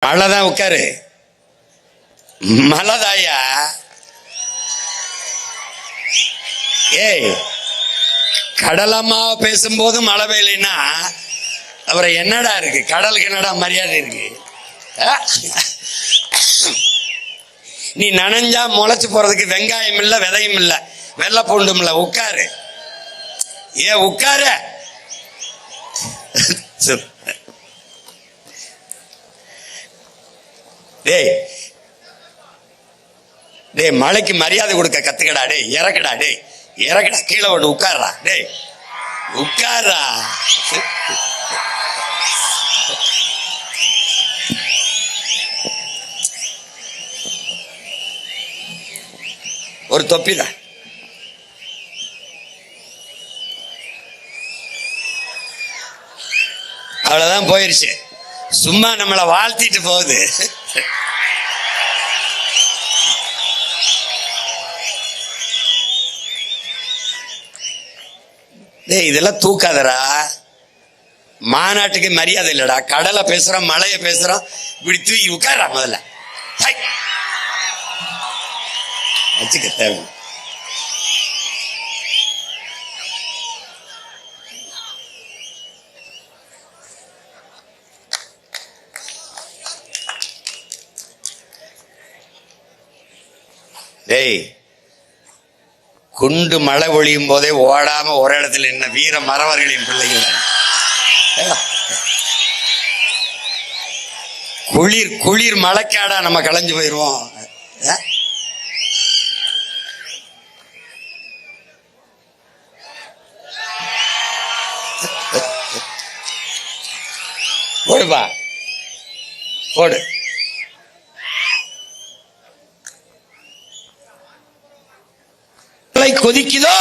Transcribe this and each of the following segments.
அவ்வளவுதான் உட்காரு. மழைதாயா? ஏய், கடலம்மா பேசும்போது மழை பெய்யலைன்னா அப்புறம் என்னடா இருக்கு? கடலுக்கு என்னடா மரியாதை இருக்கு? நீ நனைஞ்சா முளைச்சு போறதுக்கு வெங்காயம் இல்ல, விதையும் இல்ல, வெள்ளை பூண்டும் இல்ல. உட்காரு. ஏன் உட்காரு? டேய் டேய், மழைக்கு மரியாதை கொடுக்க கத்துக்கடா. டேய் இறக்கடா, டேய் இறக்கடா, கீழே விட்டு உட்கார்றா. டேய் உட்கார்றா. ஒரு தொப்பிதான். அவ்வளவுதான், போயிருச்சு. சும்மா நம்மளை வாழ்த்திட்டு போகுது. டேய் இதெல்லாம் தூக்காதரா. மாநாட்டுக்கு மரியாதை இல்லடா. கடலை பேசுறோம், மழைய பேசுறோம், இப்படி தூக்கி உட்காரா. முதல்ல வச்சுக்க தேவை. டேய், குண்டு மழை ஒழியும் போதே ஓடாம ஒரு இடத்துல என்ன வீர மறவர்களின் பிள்ளைகள். குளிர் குளிர் மழைக்காடா நம்ம களைஞ்சு போயிருவோம். போடுப்பா, போடு. கொதிக்குதோ,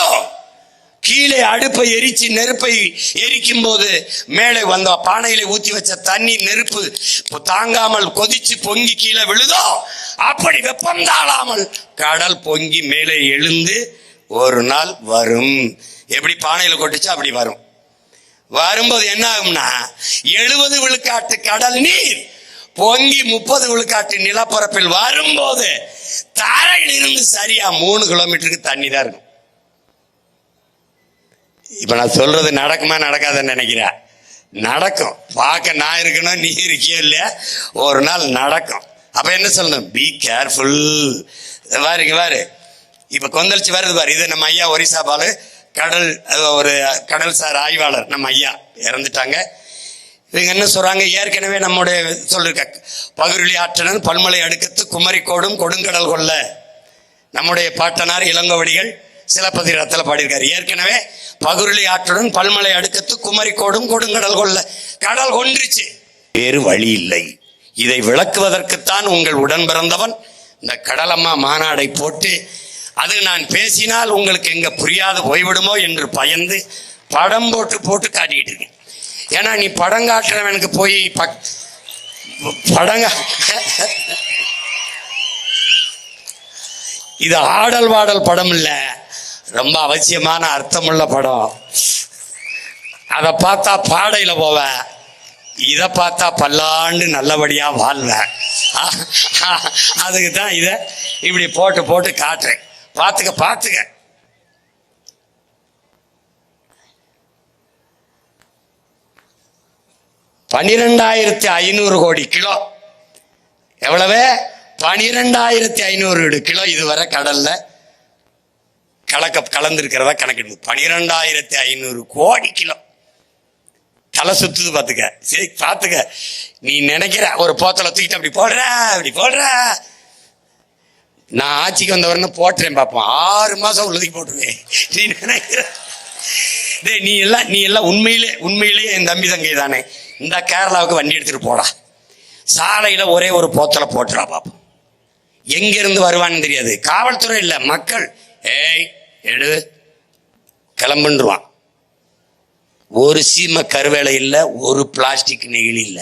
கீழே அடுப்பை எரிச்சு நெருப்பை எரிக்கும் போது மேலே வந்த பானையில ஊத்தி வச்ச தண்ணி நெருப்பு தாங்காமல் கொதிச்சு பொங்கி கீழே விழுதோ, அப்படி வெப்பம் தாழாமல் கடல் பொங்கி மேலே எழுந்து ஒரு நாள் வரும். எப்படி பானையில கொட்டுச்சு அப்படி வரும். வரும்போது என்ன ஆகும்னா, 70 விழுக்காட்டு கடல் நீர் பொங்கி 30 விழுக்காட்டு நிலப்பரப்பில் வரும்போது தரையில் இருந்து சரியா 3 கிலோமீட்டருக்கு தண்ணி தான் இருக்கும். இப்ப நான் சொல்றது நடக்குமா நடக்காதுன்னு நினைக்கிறேன். நடக்கும். பார்க்க நான் இருக்கணும், நீ இருக்கியோ இல்லையா, ஒரு நாள் நடக்கும். அப்ப என்ன சொல்லணும்? Be careful. பாருங்க பாரு, இப்ப கொந்தளிச்சு வருது பாரு. இது நம்ம ஐயா ஒரிசா பாலு, ஒரு கடல்சார் ஆய்வாளர். நம்ம ஐயா இறந்துட்டாங்க. இவங்க என்ன சொல்றாங்க? ஏற்கனவே நம்முடைய சொல்லிருக்க பகுருளி ஆற்றனன் பல்மலை அடுக்கத்து குமரிக்கோடும் கொடுங்கடல் கொள்ள நம்முடைய பாட்டனார் இளங்கோவடிகள் சிலப்பதிகாரத்தில் பாடியிருக்காரு. ஏற்கனவே பகுருளி ஆற்றுடன் பல்மலை அடுக்கத்து குமரிக்கோடும் கொடுங்கடல் கொள்ள கடல் கொன்றுச்சு, வேறு வழி இல்லை. இதை விளக்குவதற்குத்தான் உங்கள் உடன் பிறந்தவன் இந்த கடலம்மா மாநாடை போட்டு, அது நான் பேசினால் உங்களுக்கு எங்க புரியாது போய்விடுமோ என்று பயந்து படம் போட்டு போட்டு காட்டிக்கிட்டு இருக்கேன். ஏன்னா நீ படம் காட்டுறவனுக்கு போய் படங்க. இது ஆடல் வாடல் படம் இல்ல, ரொம்ப அவசியமான அர்த்தமுள்ள படம். அதை பார்த்தா பாடையில போவ, இதை பார்த்தா பல்லாண்டு நல்லபடியா வாழ்வ. அதுக்கு தான் இதை இப்படி போட்டு போட்டு காட்டுறேன். பார்த்துக்க பார்த்துக்க. $12,500 கோடி கிலோ. எவ்வளவு? 12,500 கிலோ இதுவரை கடல்ல கலந்துருக்கிறதா கணக்கிடுது. 12,500 கோடி கிலோ தலை சுத்துது. பாத்துக்க, சரி பாத்துக்க. நீ நினைக்கிற ஒரு போத்தலை தூக்கிட்டு அப்படி போடுற அப்படி போடுற. நான் ஆட்சிக்கு வந்தவர்னு போட்டுறேன் பார்ப்போம். 6 மாசம் உள்ளதுக்கு போட்டுருவேன். நீ நினைக்கிற? நீ எல்லாம் உண்மையிலேயே என் தம்பி தங்கை தானே. இந்த கேரளாவுக்கு வண்டி எடுத்துட்டு போடா, சாலையில ஒரே ஒரு போத்தலை போட்டுறா பாப்போம். எங்க இருந்து வருவான்னு தெரியாது. காவல்துறை இல்ல, மக்கள் ஏய் எடு கிளம்புன்றுவான். ஒரு சீம கருவேலை இல்ல, ஒரு பிளாஸ்டிக் நெகிழி இல்ல.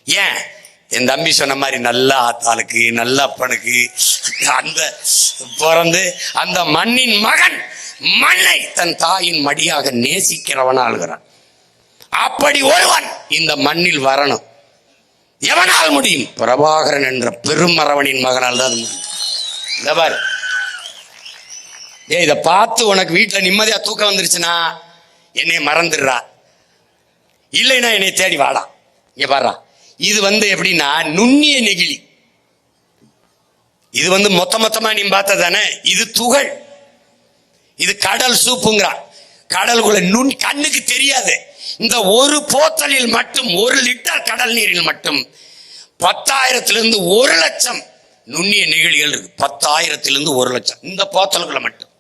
ஏன்? என் தம்பி சொன்ன மாதிரி நல்ல ஆத்தாளுக்கு நல்ல அப்பனுக்கு அந்த பிறந்து அந்த மண்ணின் மகன் மண்ணை தன் தாயின் மடியாக நேசிக்கிறவன் ஆளுகிறான். அப்படி ஒருவன் இந்த மண்ணில் வரணும். எவனால் முடியும்? பிரபாகரன் என்ற பெருமரவனின் மகனால் தான் முடியும். இந்த பாரு, இதை பார்த்து உனக்கு வீட்டுல நிம்மதியா தூக்கம் வந்துருச்சுன்னா என்னை மறந்துடுறா, இல்லைன்னா என்னை தேடி வாடா. இங்க பாரு, இது எப்படின்னா நுண்ணிய நெகிழி. இது மொத்தமா நீ பார்த்ததானே, இது துகள். இது கடல் சூப்புங்கிறான். கடலுக்குள்ள கண்ணுக்கு தெரியாது. இந்த ஒரு போத்தலில் மட்டும் 1 லிட்டர் கடல் நீரில் மட்டும் 10,000 1 லட்சம் நுண்ணிய நெகிழிகள் இருக்கு. 10,000 1 லட்சம் இந்த போத்தலுக்குள்ள மட்டும்.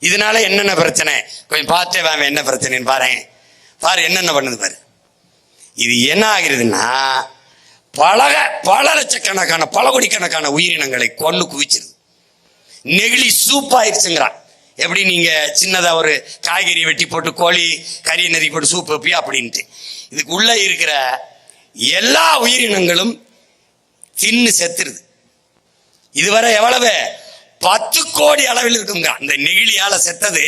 இதனால என்னென்ன பிரச்சனை கொஞ்சம் பார்த்தே வாங்க, என்ன பிரச்சனைன்னு பாரு என்னென்ன பண்ணுது பாரு. இது என்ன ஆகிறதுன்னா பல லட்சக்கணக்கான பல கோடிக்கணக்கான உயிரினங்களை கொண்டு குவிச்சிருது. நெகிழி சூப்பாயிருச்சுங்கிறான். எப்படி நீங்க சின்னதா ஒரு காய்கறி வெட்டி போட்டு கோழி கறி நெறி போட்டு சூப் வைப்பியா அப்படின்ட்டு, இதுக்குள்ள இருக்கிற எல்லா உயிரினங்களும் தின்னு செத்துருது. இதுவரை எவ்வளவு 10 கோடி அளவில் இருக்குங்க. இந்த நெகிழியால செத்தது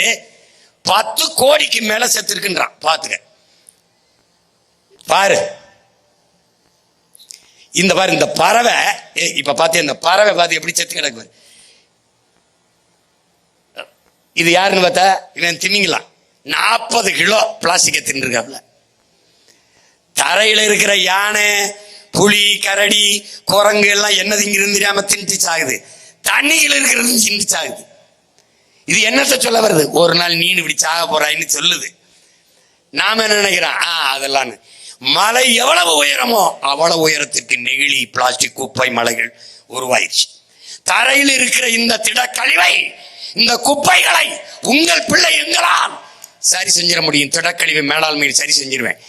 10 கோடிக்கு மேல செத்து இருக்குன்றான். பாத்துக்க பாரு. இந்த பாரு, இந்த பறவை இப்ப பாத்தியா, இந்த பறவை பார்த்து எப்படி செத்து கிடக்கு. இது யாருன்னு பார்த்தா இவன் திமிங்கலாம் 40 கிலோ பிளாஸ்டிக்கை தின்னுருக்காப்ல. தரையில இருக்கிற யானை புலி கரடி குரங்கு எல்லாம் என்ன திங்கிறது தெரியாம தின்ட்டு சாகுது. தண்ணியில் இருக்கிறது தின்ட்டு சாகுது. இது என்னத்த சொல்ல வருது? ஒரு நாள் நீ இப்படி சாக போறாயின்னு சொல்லுது. நாம என்ன நினைக்கிறோம், அதெல்லாம் மலை எவ்வளவு உயரமோ அவ்வளவு உயரத்திற்கு நெகிழி பிளாஸ்டிக் குப்பை மலைகள் உருவாயிருச்சு. தரையில் இருக்கிற இந்த திடக்கழிவை, இந்த குப்பைகளை உங்கள் பிள்ளை எங்களால் சரி செஞ்சிட முடியும். திடக்கழிவு மேலாண்மை சரி செஞ்சிருவேன்.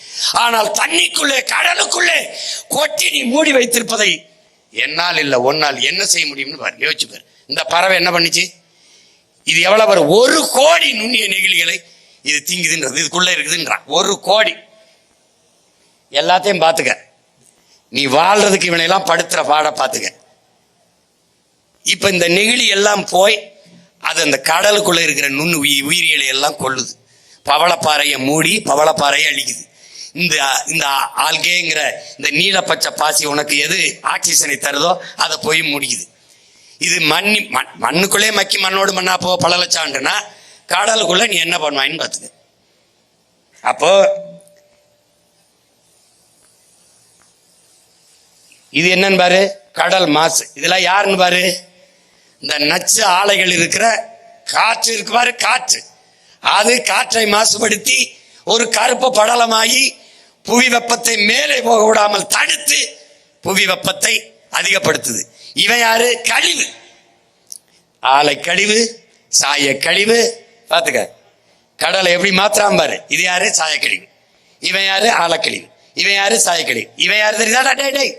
ஆனால் தண்ணிக்குள்ளே கடலுக்குள்ளே கொட்டி நீ மூடி வைத்திருப்பதை என்னால் இல்லை ஒன்னால் என்ன செய்ய முடியும்னு பாரு, யோசிச்சு பாரு. இந்த பறவை என்ன பண்ணிச்சு? இது எவ்வளவு வரும்? 1 கோடி நுண்ணிய நெகிழிகளை இது திங்குதுன்றது, இதுக்குள்ள இருக்குதுன்றான். 1 கோடி. எல்லாத்தையும் பார்த்துக்க. நீ வாழ்றதுக்கு இவனையெல்லாம் படுத்துற பாட பார்த்துக்க. இப்ப இந்த நெகிழி எல்லாம் போய் அது அந்த கடலுக்குள்ள இருக்கிற உயிரிகளை எல்லாம் கொள்ளுது. பவளப்பாறையை மூடி பவளப்பாறையை அழிக்குது. இந்த ஆல்கேங்கிற இந்த நீலப்பச்சை பாசி உனக்கு எது ஆக்சிஜனை தருதோ அதை போய் முடிக்குது. இது மண்ணுக்குள்ளே மக்கி மண்ணோடு மண்ணா போ பல லட்சம் ஆண்டுனா கடலுக்குள்ள நீ என்ன பண்ணுவான்னு பார்த்துக்க. அப்போ இது என்னன்னு பாரு, கடல் மாசு. இதெல்லாம் யாருன்னு பாரு, இந்த நச்சு ஆலைகள் இருக்கிற காற்று இருக்கு பாரு, காற்று. அது காற்றை மாசுபடுத்தி ஒரு கருப்பு படலமாகி புவி வெப்பத்தை மேலே போக விடாமல் தடுத்து புவி வெப்பத்தை அதிகப்படுத்துது. இவன் யாரு? கழிவு. ஆலை கழிவு, சாய கழிவு. பாத்துக்க கடலை எப்படி மாத்திராம பாரு. இது யாரு? சாயக்கழிவு. இவன் யாரு? ஆலக்கழிவு. இவன் யாரு? சாயக்கழிவு. இவன் யாரு தெரியுதா?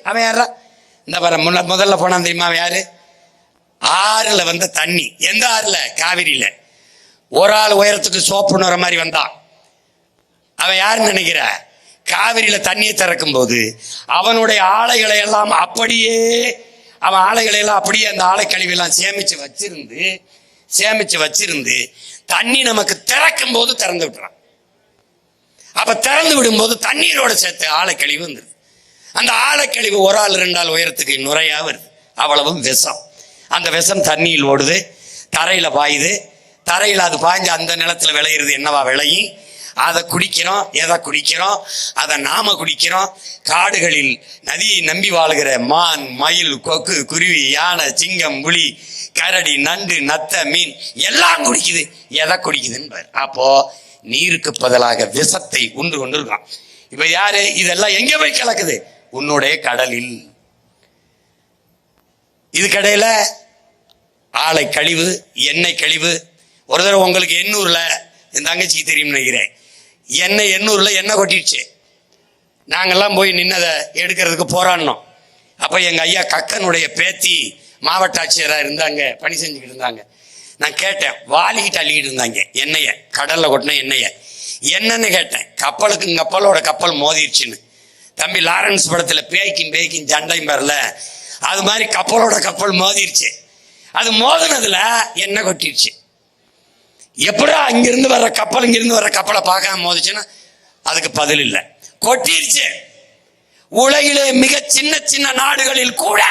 அவன் யாரா? இந்த பாரு, முதல்ல போனான் தெரியுமா அவன் யாரு? ஆறுல வந்த தண்ணி. எந்த ஆறுல? காவிரியில. ஒரு ஆள் உயரத்துக்கு சோப்பு நுற மாதிரி வந்தான். அவன் யாருன்னு நினைக்கிற? காவிரியில தண்ணியை திறக்கும் போது அவனுடைய ஆலைகளை எல்லாம் அப்படியே அந்த ஆலை கழிவெல்லாம் சேமிச்சு வச்சிருந்து தண்ணி நமக்கு திறக்கும் போது திறந்து விட்டுறான். அப்ப திறந்து விடும் போது தண்ணீரோட சேர்த்து ஆலை கழிவு வந்துருது. அந்த ஆலை கழிவு ஒரு ஆள் 2 ஆள் உயரத்துக்கு நுரையா வருது. அவ்வளவும் விஷம். அந்த விஷம் தண்ணியில் ஓடுது, தரையில பாயுது. தரையில் அது பாய்ஞ்சு அந்த நிலத்துல விளையிறது என்னவா விளையும்? அதை குடிக்கிறோம். எதை குடிக்கிறோம்? அதை நாம குடிக்கிறோம். காடுகளில் நதியை நம்பி வாழ்கிற மான், மயில், கொக்கு, குருவி, யானை, சிங்கம், புலி, கரடி, நண்டு, நத்த, மீன் எல்லாம் குடிக்குது. எதை குடிக்குதுன்னு. அப்போ நீருக்கு பதிலாக விஷத்தை உண்டு கொண்டிருக்கான். இப்ப யாரு? இதெல்லாம் எங்க போய் கலக்குது? உன்னுடைய கடலில். இது கடையில ஆலை கழிவு, எண்ணெய் கழிவு. ஒரு தடவை உங்களுக்கு எண்ணூர்ல என் தங்கச்சிக்கு தெரியும் நினைக்கிறேன், எண்ணூர்ல எண்ணெய் கொட்டிடுச்சு. நாங்கெல்லாம் போய் நின்னதை எடுக்கிறதுக்கு போராடினோம். அப்ப எங்க ஐயா கக்கனுடைய பேத்தி மாவட்ட ஆட்சியராக இருந்தாங்க, பணி செஞ்சுக்கிட்டு இருந்தாங்க. நான் கேட்டேன், வாலிக்கிட்டு அள்ளிக்கிட்டு இருந்தாங்க எண்ணெயை, கடல்ல கொட்டின எண்ணெயை. என்னன்னு கேட்டேன். கப்பல் மோதிருச்சுன்னு. தம்பி லாரன்ஸ் படத்துல பேய்க்கும் சண்டையும் வரல, அது மாதிரி கப்பல் மோதிருச்சு. அது மோதினதுல எண்ணெய் கொட்டிடுச்சு. எப்படா இங்கிருந்து வர்ற கப்பலை பார்க்காம மோதிச்சுன்னா அதுக்கு பதில் இல்லை. கொட்டிருச்சு. உலகிலே மிக சின்ன சின்ன நாடுகளில் கூட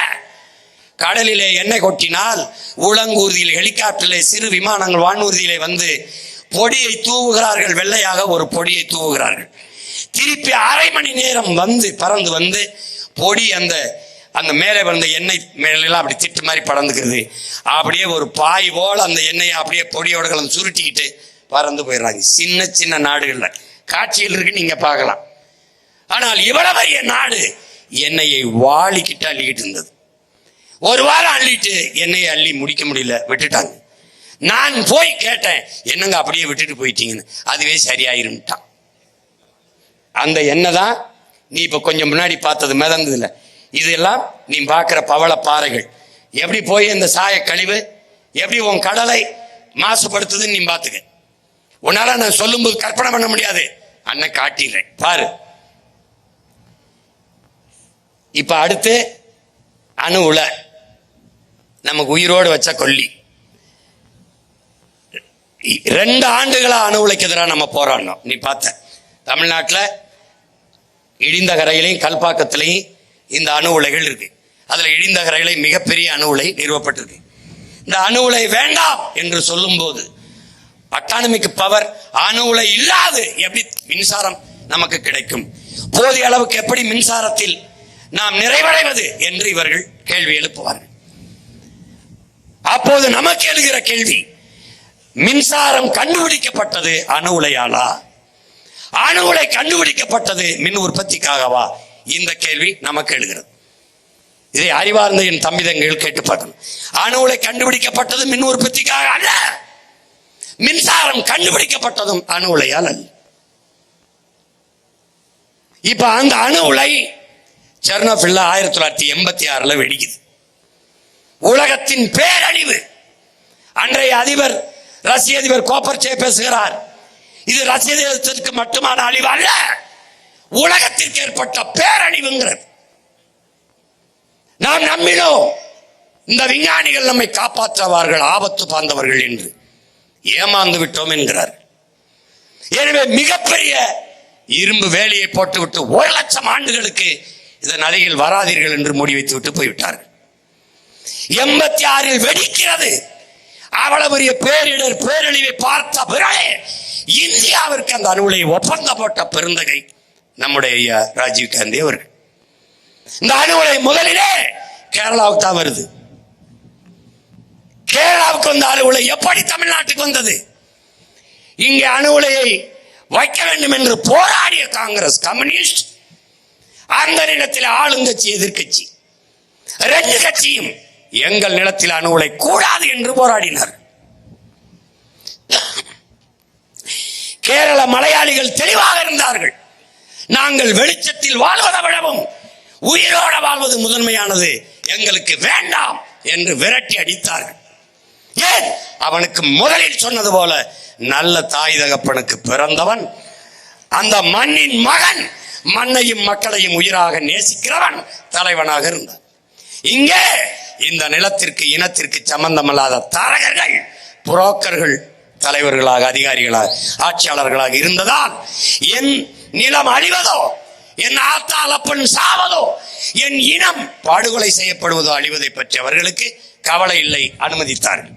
கடலிலே எண்ணெய் கொட்டினால் உளங்கூர்தியில், ஹெலிகாப்டரிலே, சிறு விமானங்கள் வானூர்தியிலே வந்து பொடியை தூவுகிறார்கள். வெள்ளையாக ஒரு பொடியை தூவுகிறார்கள். திருப்பி அரை மணி நேரம் வந்து பறந்து வந்து பொடி அந்த அந்த மேலே வந்த எண்ணெய் மேலாம் அப்படி திட்டு மாதிரி பறந்துக்கிறது. அப்படியே ஒரு பாய் போல் அந்த எண்ணெயை அப்படியே பொடியோட கலந்து சுருட்டிக்கிட்டு பறந்து போயிடுறாங்க. சின்ன சின்ன நாடுகளில் காட்சிகள் இருக்கு, நீங்க பார்க்கலாம். ஆனால் இவ்வளவு பெரிய நாடு எண்ணெயை வாளிக்கிட்டு அள்ளிக்கிட்டு இருந்தது. ஒரு வாரம் அள்ளிட்டு எண்ணெயை அள்ளி முடிக்க முடியல, விட்டுட்டாங்க. நான் போய் கேட்டேன், என்னங்க அப்படியே விட்டுட்டு போயிட்டீங்கன்னு. அதுவே சரியாயிருந்தான். அந்த எண்ணெய் தான் நீ இப்ப கொஞ்சம் முன்னாடி பார்த்தது மிதந்ததுல. இதெல்லாம் நீ பார்க்கிற பவள பாறைகள் எப்படி போய் இந்த சாய கழிவு எப்படி உன் கடலை மாசுபடுத்துதுன்னு நீ பார்த்துக்க. உன்னால நான் சொல்லும்போது கற்பனை பண்ண முடியாது. அண்ணன் காட்டிடுறேன் பாரு. இப்ப அடுத்து அணு உலை, நமக்கு உயிரோடு வச்ச கொல்லி. 2 ஆண்டுகளா அணு உலைக்கு எதிராக நம்ம போராடணும். நீ பார்த்த தமிழ்நாட்டில் இடிந்த கரையிலையும் கல்பாக்கத்திலையும் இந்த அணு உலைகள் இருக்கு. அதுல இடிந்த கரையில மிகப்பெரிய அணு உலை நிறுவப்பட்டிருக்கு. இந்த அணு உலை வேண்டாம் என்று சொல்லும் போது அட்டானமிக் பவர், அணு உலை இல்லாது எப்படி மின்சாரம் நமக்கு கிடைக்கும், போதிய அளவுக்கு எப்படி மின்சாரத்தில் நாம் நிறைவடைவது என்று இவர்கள் கேள்வி எழுப்புவார்கள். அப்போது நமக்கு எழுகிற கேள்வி, மின்சாரம் கண்டுபிடிக்கப்பட்டது அணு உலையாலா, அணு உலை கண்டுபிடிக்கப்பட்டது மின் உற்பத்திக்காகவா? இந்த கேள்வி நமக்கு எழுகிறது. இதை அறிவார்ந்த என் தம்பிதங்கள் கேட்டு பார்க்கணும். அணு உலை கண்டுபிடிக்கப்பட்டது மின் உற்பத்திக்காக அல்ல, மின்சாரம் கண்டுபிடிக்கப்பட்டதும் அணு உலையால் அல்ல. இப்ப அந்த அணு உலை செர்னோபில்ல 1986 வெடிக்குது. உலகத்தின் பேரழிவு. அன்றைய அதிபர், ரஷ்ய அதிபர் கோப்பர்சே பேசுகிறார், இது ரஷ்ய தேசத்திற்கு மட்டுமான அழிவு அல்ல, உலகத்திற்கு ஏற்பட்ட பேரழிவுங்கிறது. நாம் நம்பினோம் இந்த விஞ்ஞானிகள் நம்மை காப்பாற்றுவார்கள், ஆபத்து பார்ந்தவர்கள் என்று ஏமாந்து விட்டோம் என்கிறார். எனவே மிகப்பெரிய இரும்பு வேலையை போட்டுவிட்டு 1,00,000 ஆண்டுகளுக்கு இதன் அருகில் வராதீர்கள் என்று முடிவைத்து விட்டு போய்விட்டார்கள். 86 வெடிக்கிறது. அவ்வளவு பெரிய பேரிடர் பேரழிவை பார்த்த பிறகு இந்தியாவிற்கு அந்த அணு உலை ஒப்பந்தம் போட்ட பெருந்தகை நம்முடைய ஐயா ராஜீவ் காந்தி அவர்கள். இந்த அணு உலை முதலிலே கேரளாவுக்கு தான் வருது. கேரளாவுக்கு வந்த அணு உலை எப்படி தமிழ்நாட்டுக்கு வந்தது? இங்கே அணு உலையை வைக்க வேண்டும் என்று போராடிய காங்கிரஸ், கம்யூனிஸ்ட், அந்த நிலத்தில் ஆளுங்கட்சி எதிர்கட்சி 2 கட்சியும் எங்கள் நிலத்தில் அணு உலை கூடாது என்று போராடினார். கேரள மலையாளிகள் தெளிவாக இருந்தார்கள். நாங்கள் வெளிச்சத்தில் வாழ்வதை விடவும் உயிரோட வாழ்வது முதன்மையானது, எங்களுக்கு வேண்டாம் என்று விரட்டி அடித்தார்கள். ஏன்? அவனுக்கு முதலில் சொன்னது போல நல்ல தாய் தகப்பனுக்கு பிறந்தவன், அந்த மண்ணின் மகன், மண்ணையும் மக்களையும் உயிராக நேசிக்கிறவன் தலைவனாக இருந்தான். இங்கே இந்த நிலத்திற்கு இனத்திற்கு சம்பந்தமில்லாத தரகர்கள், புரோக்கர்கள் தலைவர்களாக, அதிகாரிகளாக, ஆட்சியாளர்களாக இருந்ததால் என் நிலம் அழிவதோ, என் ஆத்தாளப்பன் சாவதோ, என் இனம் படுகொலை செய்யப்படுவதோ, அழிவதை பற்றி அவர்களுக்கு கவலை இல்லை, அனுமதித்தார்கள்.